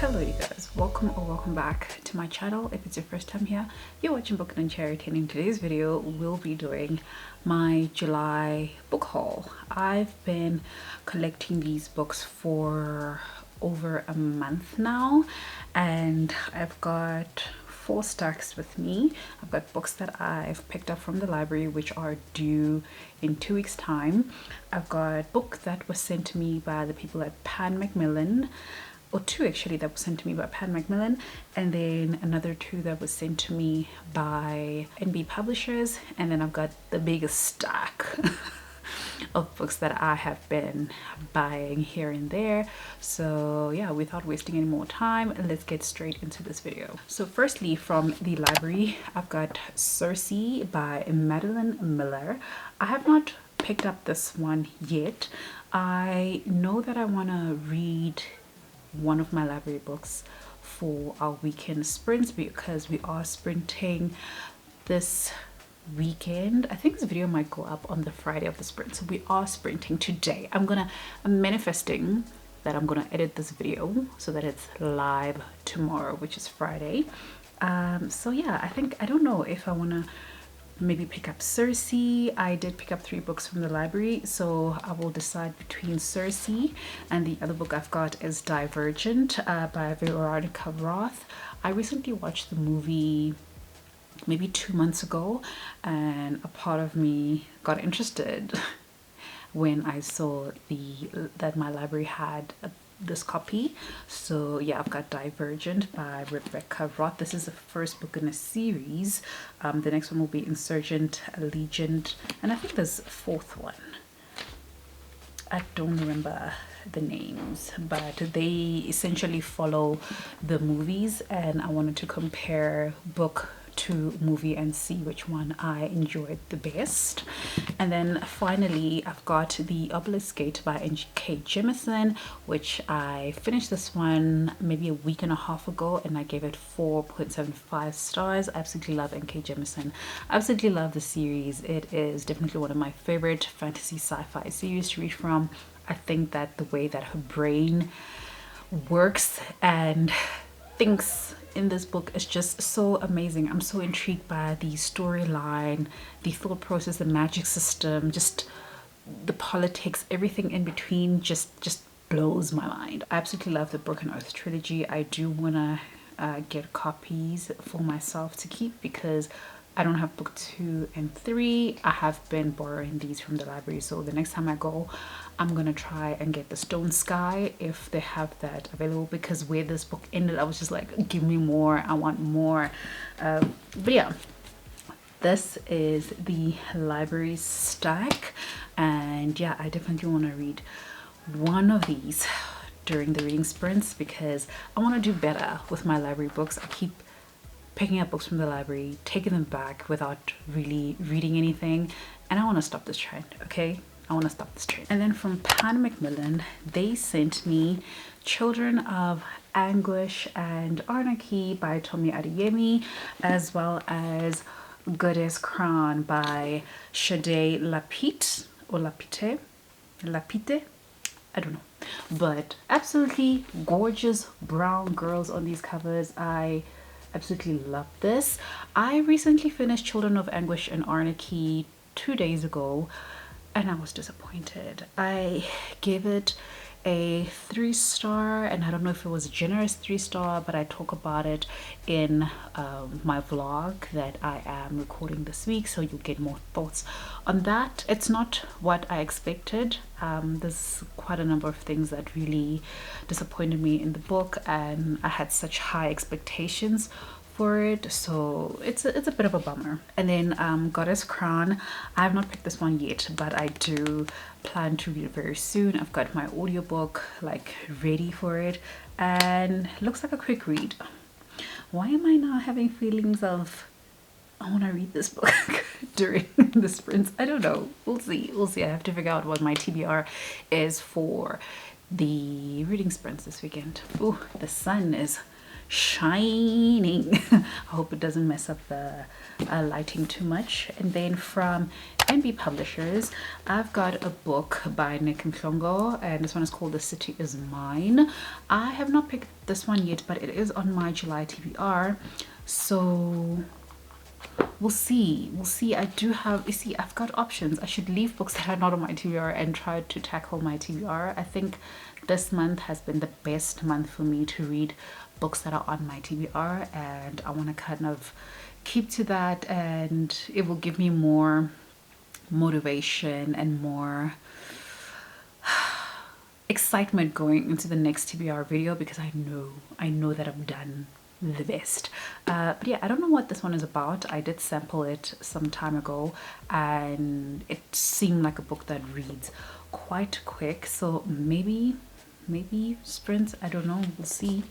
Hello you guys, welcome back to my channel. If it's your first time here, you're watching BookedonCharity, and in today's video we'll be doing my July book haul. I've been collecting these books for over a month now, and I've got 4 stacks with me. I've got books that I've picked up from the library which are due in 2 weeks time. I've got a book that was sent to me by the people at MacMillan, or 2 actually that was sent to me by MacMillan, and then another 2 that was sent to me by NB Publishers, and then I've got the biggest stack of books that I have been buying here and there. So yeah, without wasting any more time, let's get straight into this video. So firstly, from the library, I've got SCRIBD by Madeline Miller. I have not picked up this one yet. I know that I want to read one of my library books for our weekend sprints because we are sprinting this weekend. I think this video might go up on the Friday of the sprint, so we are sprinting today. I'm manifesting that I'm gonna edit this video so that it's live tomorrow, which is Friday. So yeah, I don't know if I want to maybe pick up SCRIBD. I did pick up 3 books from the library, so I will decide between SCRIBD and the other book I've got is Divergent by Veronica Roth. I recently watched the movie maybe 2 months ago, and a part of me got interested when I saw that my library had this copy. So yeah, I've got Divergent by Rebecca Roth. This is the first book in a series. The next one will be Insurgent, Allegiant, and I think there's a 4th one. I don't remember the names, but they essentially follow the movies, and I wanted to compare book to movie and see which one I enjoyed the best. And then finally, I've got The Obelisk Gate by N.K. Jemisin, which I finished this one maybe a week and a half ago, and I gave it 4.75 stars. I absolutely love N.K. Jemisin. I absolutely love the series. It is definitely one of my favorite fantasy sci-fi series to read from. I think that the way that her brain works and thinks in this book is just so amazing. I'm so intrigued by the storyline, the thought process, the magic system, just the politics, everything in between just blows my mind. I absolutely love the Broken Earth trilogy. I do want to get copies for myself to keep because I don't have book 2 and 3. I have been borrowing these from the library, so the next time I go, I'm gonna try and get the Stone Sky if they have that available, because where this book ended, I was just like, give me more, I want more. But yeah, this is the library stack, and yeah, I definitely want to read one of these during the reading sprints because I want to do better with my library books. I keep picking up books from the library, taking them back without really reading anything, and I want to stop this trend, okay? I want to stop this trend. And then from MacMillan, they sent me Children of Anguish and Anarchy by Tomi Adeyemi, as well as Goddess Crown by Shade Lapite, or Lapite, I don't know. But absolutely gorgeous brown girls on these covers. I absolutely love this. I recently finished Children of Anguish and Anarchy 2 days ago, and I was disappointed. I gave it a 3-star, and I don't know if it was a generous 3-star, but I talk about it in my vlog that I am recording this week, so you'll get more thoughts on that. It's not what I expected. There's quite a number of things that really disappointed me in the book, and I had such high expectations for it, so it's a bit of a bummer. And then Goddess Crown, I have not picked this one yet, but I do plan to read it very soon. I've got my audiobook like ready for it, and looks like a quick read. Why am I now having feelings of I want to read this book during the sprints? I don't know. We'll see. I have to figure out what my TBR is for the reading sprints this weekend. Ooh, the sun is shining. I hope it doesn't mess up the lighting too much. And then from NB Publishers, I've got a book by Nick Mhlongo, and this one is called The City Is Mine. I have not picked this one yet, but it is on my July TBR, so we'll see. I do have, you see, I've got options. I should leave books that are not on my TBR and try to tackle my TBR. I think this month has been the best month for me to read books that are on my TBR, and I want to kind of keep to that, and it will give me more motivation and more excitement going into the next TBR video, because I know that I've done the best. But yeah, I don't know what this one is about. I did sample it some time ago and it seemed like a book that reads quite quick, so maybe sprints, I don't know, we'll see.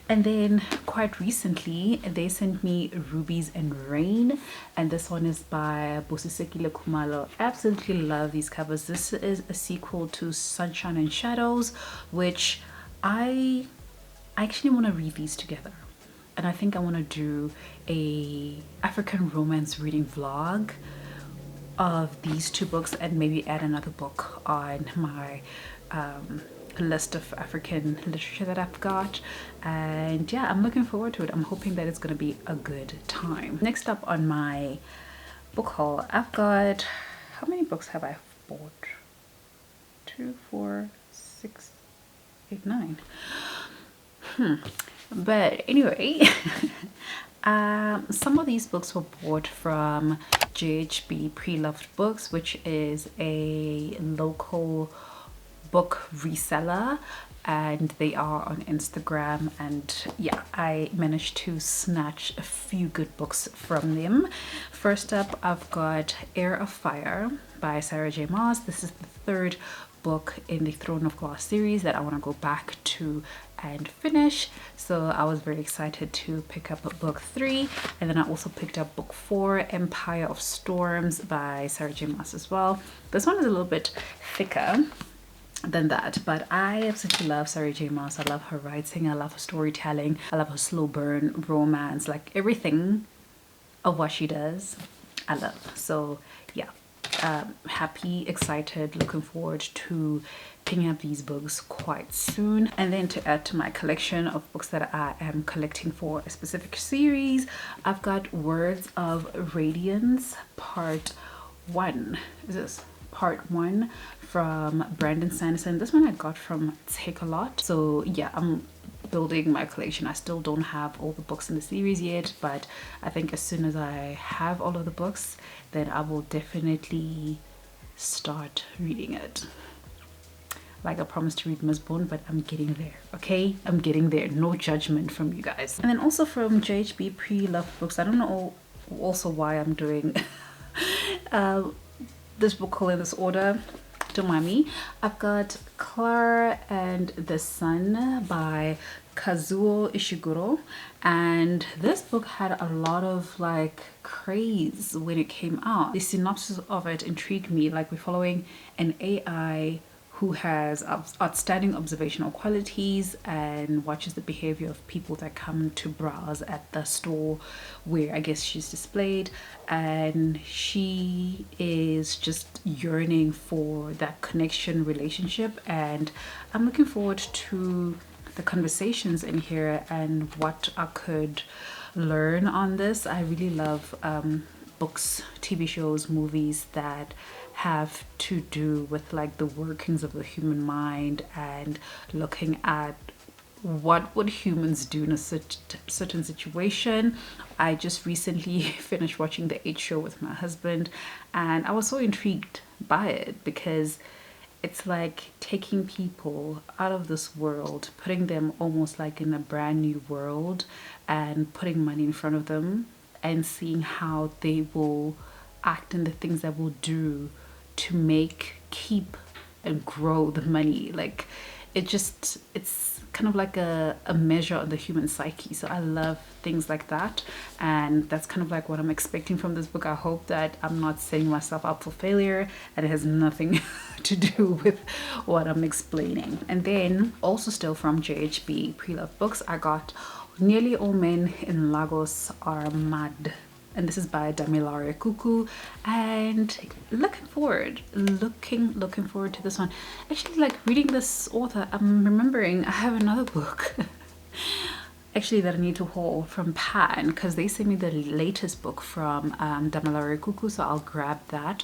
And then quite recently they sent me Rubies and Rain, and this one is by Bosisekile Khumalo. Absolutely love these covers. This is a sequel to Sunshine and Shadows, which I actually want to read these together, and I think I want to do a African romance reading vlog of these two books, and maybe add another book on my list of African literature that I've got. And yeah, I'm looking forward to it. I'm hoping that it's going to be a good time. Next up on my book haul, I've got, how many books have I bought? 2, 4, 6, 8, 9. But anyway, some of these books were bought from JHB Pre-Loved Books, which is a local book reseller, and they are on Instagram, and yeah, I managed to snatch a few good books from them. First up, I've got Heir of Fire by Sarah J Maas. This is the third book in the Throne of Glass series that I want to go back to and finish, so I was very excited to pick up book 3. And then I also picked up book 4, Empire of Storms by Sarah J Maas as well. This one is a little bit thicker than that, but I absolutely love Sarah J Maas. I love her writing, I love her storytelling, I love her slow burn romance, like everything of what she does I love. So yeah, happy, excited, looking forward to picking up these books quite soon. And then to add to my collection of books that I am collecting for a specific series, I've got Words of Radiance Part 1. Is this Part 1 from Brandon Sanderson? This one I got from TAKEALOT. So yeah, I'm building my collection. I still don't have all the books in the series yet, but I think as soon as I have all of the books, then I will definitely start reading it. Like I promised to read Mistborn, but I'm getting there, okay? I'm getting there. No judgment from you guys. And then also from JHB Pre-Loved Books, I don't know also why I'm doing this book haul in this order, don't mind me. I've got Clara and the Sun by Kazuo Ishiguro, and this book had a lot of like craze when it came out. The synopsis of it intrigued me. Like, we're following an AI who has outstanding observational qualities and watches the behavior of people that come to browse at the store where I guess she's displayed, and she is just yearning for that connection relationship. And I'm looking forward to the conversations in here and what I could learn on this. I really love books, TV shows, movies that have to do with like the workings of the human mind and looking at what would humans do in a certain situation. I just recently finished watching The 8 Show with my husband, and I was so intrigued by it because it's like taking people out of this world, putting them almost like in a brand new world, and putting money in front of them and seeing how they will act and the things that will do to make, keep, and grow the money. Like, it's kind of like a measure of the human psyche. So I love things like that, and that's kind of like what I'm expecting from this book. I hope that I'm not setting myself up for failure and it has nothing to do with what I'm explaining. And then also still from JHB Pre-Loved Books, I got Nearly All Men in Lagos Are Mad, and this is by Damilare Kuku. And looking forward to this one. Actually, like reading this author, I'm remembering I have another book actually that I need to haul from Pan, because they sent me the latest book from Damilare Kuku, so I'll grab that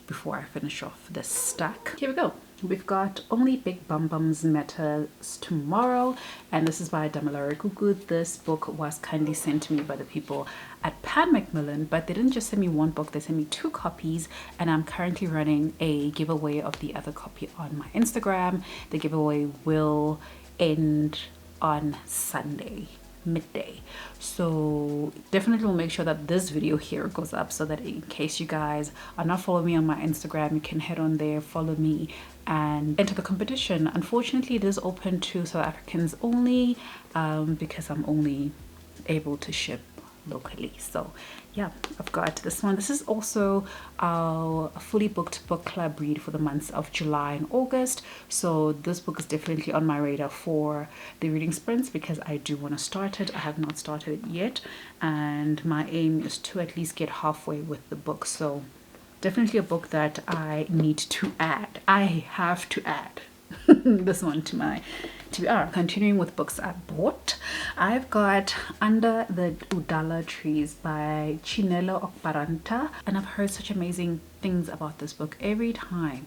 before I finish off this stack. Here we go. We've got Only Big Bum Bums Matters Tomorrow, and this is by Damilare Kuku. This book was kindly sent to me by the people at Pan MacMillan, but they didn't just send me one book, they sent me 2 copies, and I'm currently running a giveaway of the other copy on my Instagram. The giveaway will end on Sunday midday, so definitely will make sure that this video here goes up, so that in case you guys are not following me on my Instagram, you can head on there, follow me, and enter the competition. Unfortunately, it is open to South Africans only, because I'm only able to ship locally. So yeah, I've got this one. This is also our fully booked book club read for the months of July and August, so this book is definitely on my radar for the reading sprints, because I do want to start it. I have not started it yet, and my aim is to at least get halfway with the book. So definitely a book that I need to add. I have to add this one to my TBR. Continuing with books I bought, I've got Under the Udala Trees by Chinelo Okparanta, and I've heard such amazing things about this book. Every time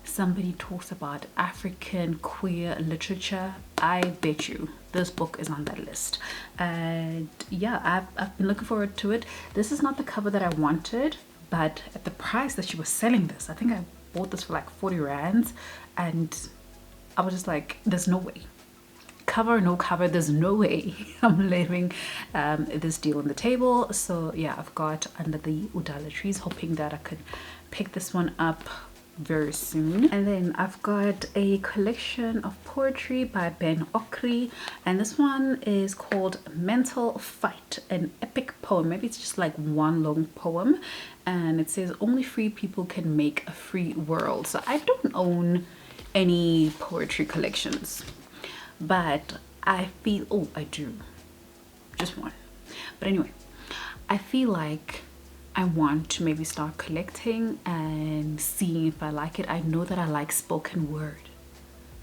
somebody talks about African queer literature, I bet you this book is on that list. And yeah, I've been looking forward to it. This is not the cover that I wanted, but at the price that she was selling this, I think I bought this for like 40 rands, and I was just like, there's no way, cover or no cover, there's no way I'm leaving this deal on the table. So yeah, I've got Under the Udala Trees, hoping that I could pick this one up very soon. And then I've got a collection of poetry by Ben Okri, and this one is called Mental Fight, an epic poem. Maybe it's just like one long poem, and it says only free people can make a free world. So I don't own any poetry collections, but I feel, oh, I do, just one. But anyway, I feel like I want to maybe start collecting and seeing if I like it. I know that I like spoken word,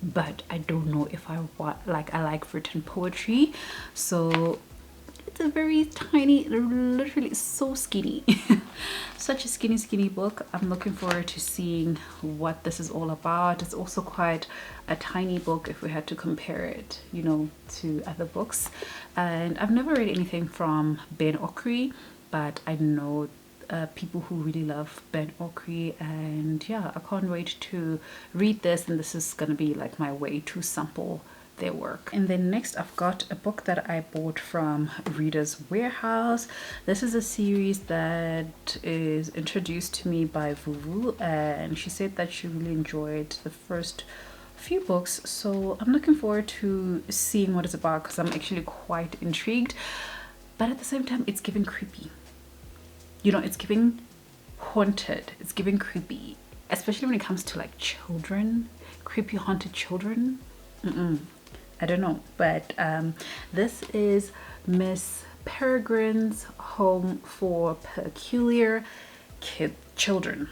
but I don't know if I want, like, I like written poetry. So it's a very tiny, literally so skinny such a skinny book. I'm looking forward to seeing what this is all about. It's also quite a tiny book if we had to compare it, you know, to other books. And I've never read anything from Ben Okri, but I know people who really love Ben Okri, and yeah, I can't wait to read this, and this is gonna be like my way to sample their work. And then next I've got a book that I bought from Reader's Warehouse. This is a series that is introduced to me by Vuvu, and she said that she really enjoyed the first few books, so I'm looking forward to seeing what it's about, because I'm actually quite intrigued. But at the same time, it's giving creepy, you know, it's giving haunted, it's giving creepy, especially when it comes to like children, creepy haunted children. I don't know, but this is Miss Peregrine's Home for Peculiar Children,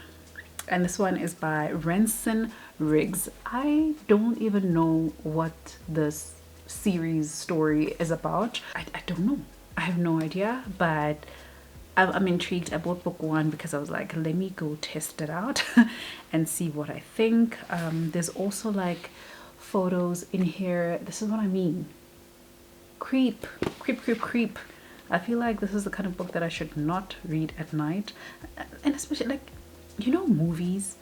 and this one is by Renson Riggs. I don't even know what this series story is about. I don't know, I have no idea, but I'm intrigued. I bought book 1 because I was like, let me go test it out and see what I think. There's also like photos in here. This is what I mean. Creep. I feel like this is the kind of book that I should not read at night. And especially, like, you know, movies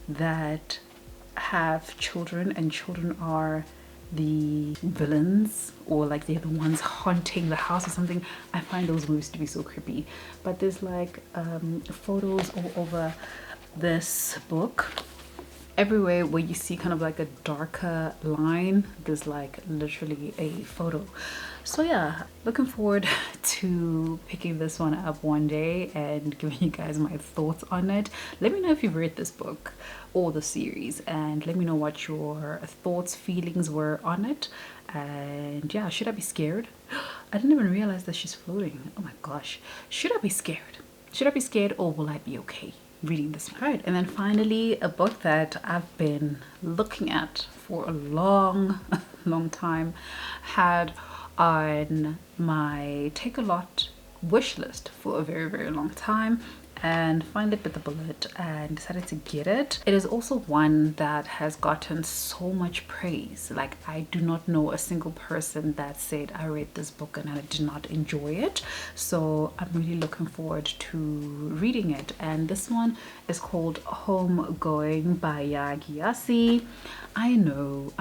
that have children and children are the villains, or like they're the ones haunting the house or something. I find those movies to be so creepy. But there's like photos all over this book, everywhere where you see kind of like a darker line, there's like literally a photo. So yeah, looking forward to picking this one up one day and giving you guys my thoughts on it. Let me know if you've read this book or the series, and let me know what your thoughts, feelings were on it. And yeah, should I be scared? I didn't even realize that she's floating. Oh my gosh. Should I be scared? Should I be scared, or will I be okay reading this? All right, and then finally, a book that I've been looking at for a long long time, had on my Takealot wish list for a very long time, and finally bit the bullet and decided to get it. It is also one that has gotten so much praise. Like, I do not know a single person that said I read this book and I did not enjoy it. So I'm really looking forward to reading it. And this one is called Homegoing by Yagi. I know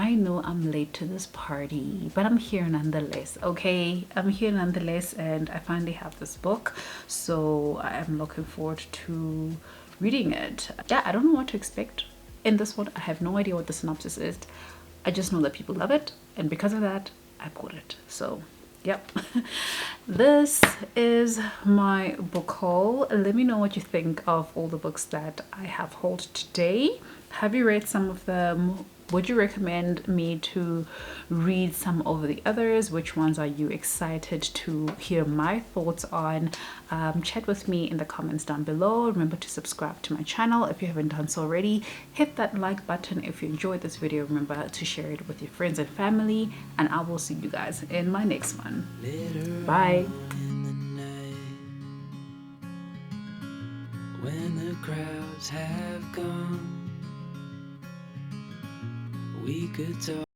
I'm late to this party, but I'm here nonetheless. Okay, I'm here nonetheless, and I finally have this book, so I am looking forward to reading it. Yeah, I don't know what to expect in this one. I have no idea what the synopsis is. I just know that people love it, and because of that, I bought it. So yep. This is my book haul. Let me know what you think of all the books that I have hauled today. Have you read some of them? Would you recommend me to read some of the others? Which ones are you excited to hear my thoughts on? Chat with me in the comments down below. Remember to subscribe to my channel if you haven't done so already. Hit that like button if you enjoyed this video. Remember to share it with your friends and family, and I will see you guys in my next one. Bye. When the crowds have gone, we could talk.